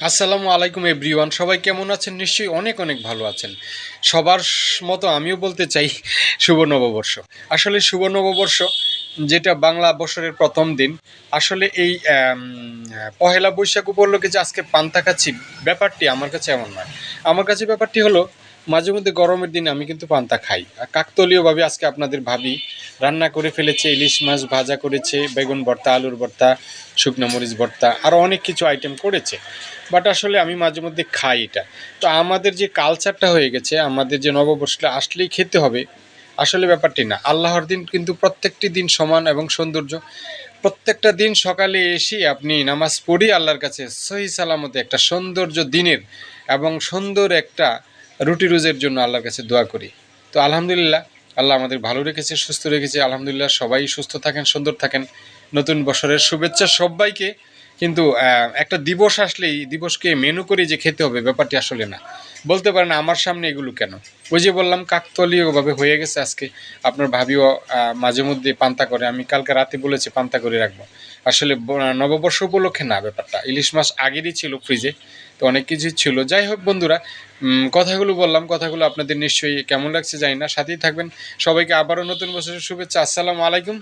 আসসালামু আলাইকুম এভরিওয়ান, সবাই কেমন আছেন? নিশ্চয়ই অনেক অনেক ভালো আছেন। সবার মতো আমিও বলতে চাই শুভ নববর্ষ। আসলে শুভ নববর্ষ যেটা বাংলা বছরের প্রথম দিন, আসলে এই পহেলা বৈশাখ উপলক্ষে যে আজকে পান্তা খাচ্ছি, ব্যাপারটি আমার কাছে এমন নয়। আমার কাছে ব্যাপারটি হলো, মাঝে মধ্যে গরমের দিনে আমি কিন্তু পান্তা খাই। আর কাকতলীয়ভাবে আজকে আপনাদের ভাবি রান্না করে ফেলেছে, ইলিশ মাছ ভাজা করেছে, বেগুন ভর্তা, আলুর ভর্তা, শুকনো মরিচ ভর্তা, আরও অনেক কিছু আইটেম করেছে। বাট আসলে আমি মাঝে মধ্যে খাই এটা। তো আমাদের যে কালচারটা হয়ে গেছে, আমাদের যে নববর্ষটা আসলেই খেতে হবে, আসলে ব্যাপারটি না। আল্লাহর দিন কিন্তু প্রত্যেকটি দিন সমান এবং সৌন্দর্য। প্রত্যেকটা দিন সকালে এসে আপনি নামাজ পড়ি আল্লাহর কাছে সহি সালামতে একটা সৌন্দর্য দিনের এবং সুন্দর একটা রুটি রোজের জন্য আল্লাহর কাছে দোয়া করি। তো আলহামদুলিল্লাহ, আল্লাহ আমাদের ভালো রেখেছে, সুস্থ রেখেছে। আলহামদুলিল্লাহ, সবাই সুস্থ থাকেন, সুন্দর থাকেন। নতুন বছরের শুভেচ্ছা সবাইকে। কিন্তু একটা দিবস আসলেই দিবসকে মেনু করে যে খেতে হবে, ব্যাপারটি আসলে না। বলতে পারেন আমার সামনে এগুলো কেন? ওই যে বললাম, কাকতলীয়ভাবে হয়ে গেছে আজকে। আপনার ভাবিও মাঝে মধ্যে পান্তা করে। আমি কালকে রাতে বলেছি পান্তা করে রাখবো। আসলে নববর্ষ উপলক্ষে না ব্যাপারটা। ইলিশ মাছ আগেরই ছিল ফ্রিজে, তো অনেক কিছুই ছিল। যাই হোক বন্ধুরা, কথাগুলো বললাম, কথাগুলো আপনাদের নিশ্চয়ই কেমন লাগছে জানি না। সাথেই থাকবেন। সবাইকে আবারও নতুন বছরের শুভেচ্ছা। আসসালামু আলাইকুম।